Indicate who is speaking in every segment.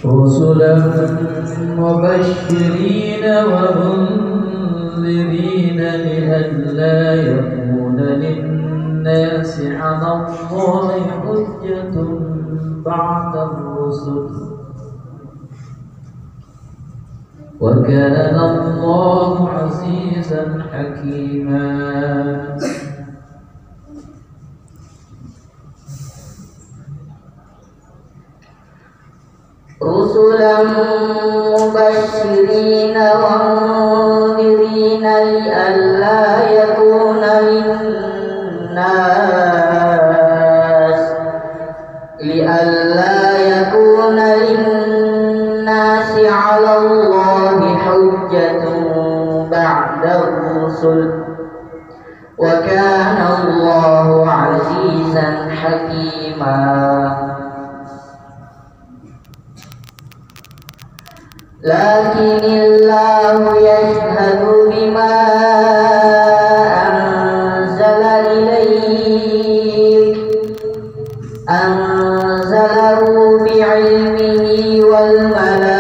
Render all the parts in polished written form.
Speaker 1: رسلا مبشرين ومنذرين لئلا يكون للناس على الله حجة بعد الرسل وكان الله عزيزا حكيما.
Speaker 2: رسلا مبشرين ومنذرين لئلا يكون للناس على الله حجة بعد الرسل وكان الله عزيزا حكيما. لكن الله يشهد بما أنزله بعلمه والملائكة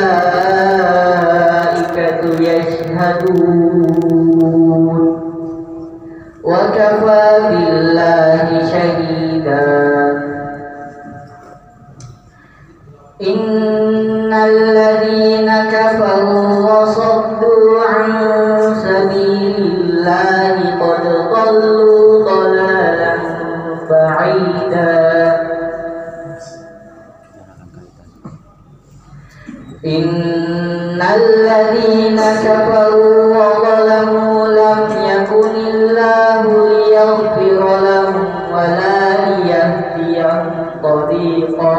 Speaker 2: يشهدون وكفى بالله شهيدا. إن الذين كفروا وصدوا عن سبيل الله قد ضلوا ضلالا بعيدا. إن الذين كفروا وظلموا لم يكن الله ليغفر لهم ولا ليهديهم طريقا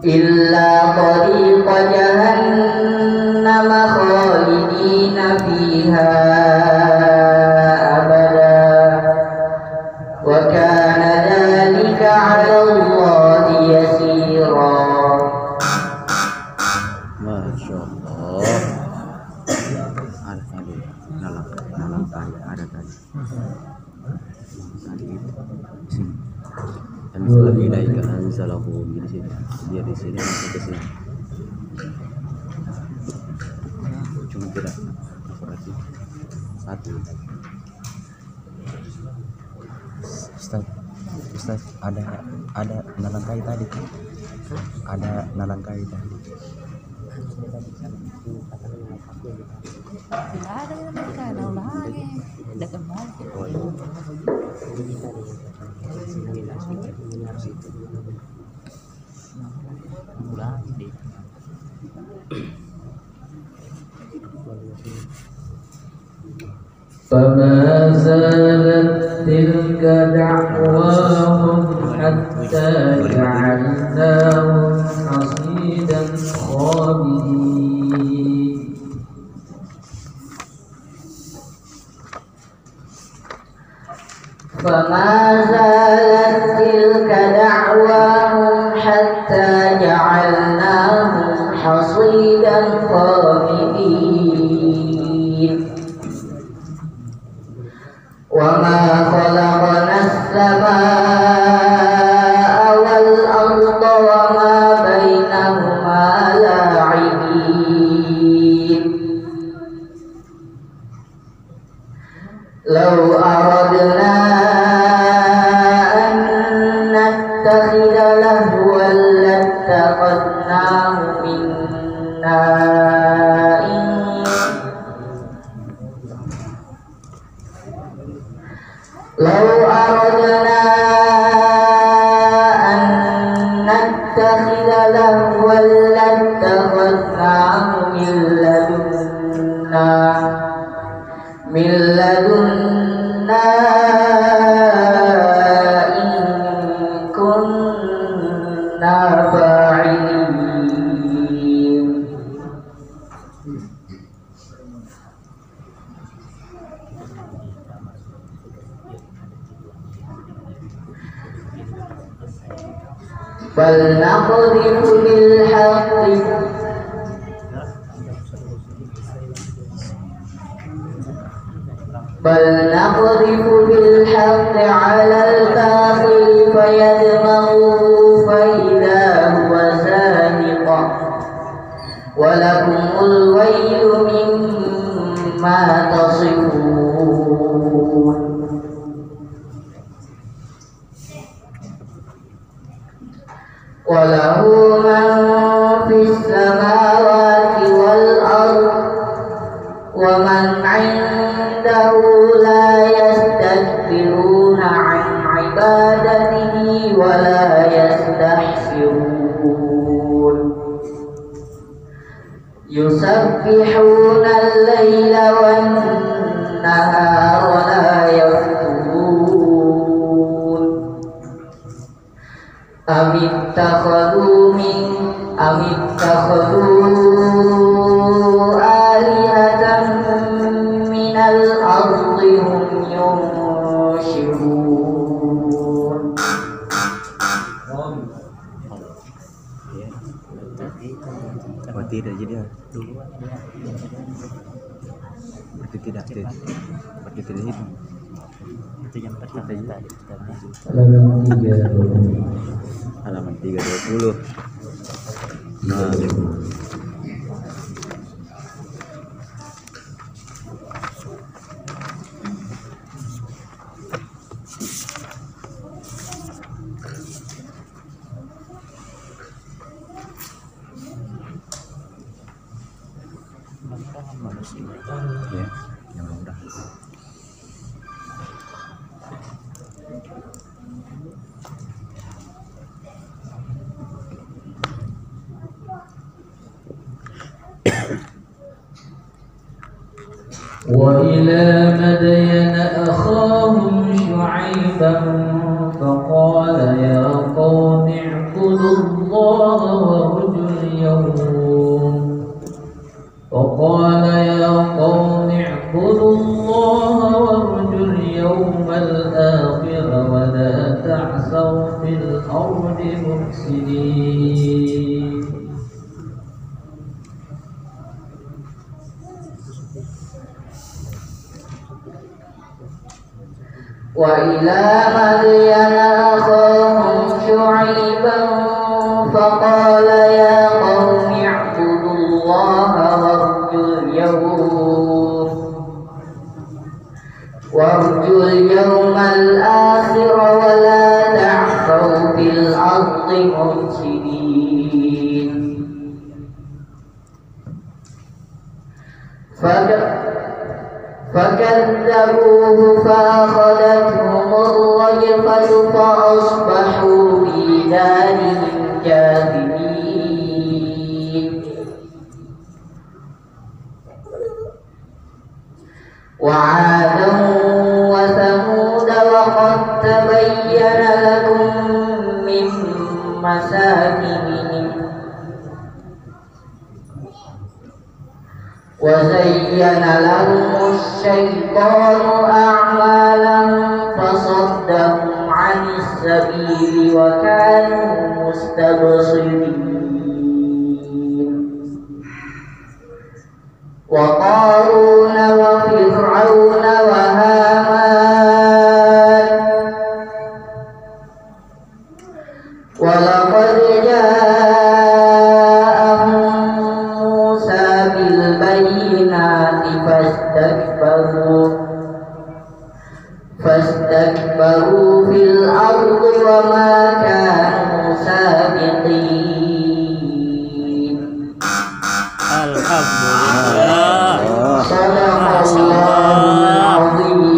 Speaker 2: إلا طريق جهنم خالدين فيها أبدا وكان ذلك على الله يسيرا.
Speaker 3: ما شاء الله. dalam tadi ada tadi sini. Ilaika anzalahu di sini. Dia di sini masuk ke sini. Cuma tidak operasi satu. Ustaz, ada nanangkai tadi. Ada nanangkai tadi.
Speaker 4: Ada mereka lagi. Ada kembali.
Speaker 1: فما زالت تلك دعواهم حتى جعلناهم حصيدا خامدين.
Speaker 2: فما زالت تلك دعواهم حتى جعلناهم حصيدا خامدين. وما خلقنا السماء والأرض وما بينهما لاعبين. لو أردنا أن نتخذ لهوا لاتخذناه لو أردنا أن نتخذ لهوا لاتخذناه من لدنا إن كنا فاعلين. بل نقذف بالحق على الباطل فيدمغه فإذا هو زاهق ولكم الويل مما تصفون وله من في السماوات والأرض ومن عنده لا يستكبرون عن عبادته ولا يستحسرون يسبحون الليل والنهار لا يفترون أم اتخذوا آلهة من الأرض هم ينشرون
Speaker 3: Oh tidak jadi berarti tidak itu
Speaker 5: yang pertama tadi
Speaker 3: halaman 320. Nah, ya, yang mudah.
Speaker 1: وإلى مدين أخاهم شعيبا فقال يا قوم اعبدوا الله وارجوا اليوم الآخر ولا تعثوا في الأرض مفسدين
Speaker 2: وإلى مدين أخاهم شعيبا فقال يا قوم اعبدوا الله وارجوا اليوم الآخر ولا تعثوا في الأرض مفسدين فكذبوه فأخذتهم الرجفة فأصبحوا في دارهم جاثمين وعادا وثمود وقد تبين لكم من مساكنهم وزين لهم الشيطان أعمالهم فصدهم عن السبيل وكانوا مستبصرين وقارون وفرعون وهامان ولقد جاءهم موسى بالبينات فاستكبروا في الأرض وما كانوا سابقين.
Speaker 5: Alhamdulillah.
Speaker 2: صدق الله العظيم.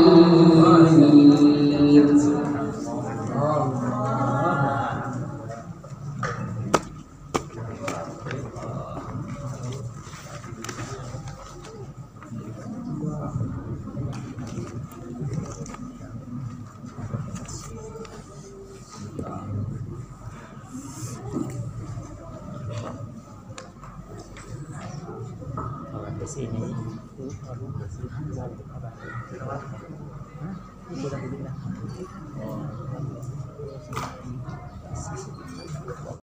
Speaker 5: Kalau di sini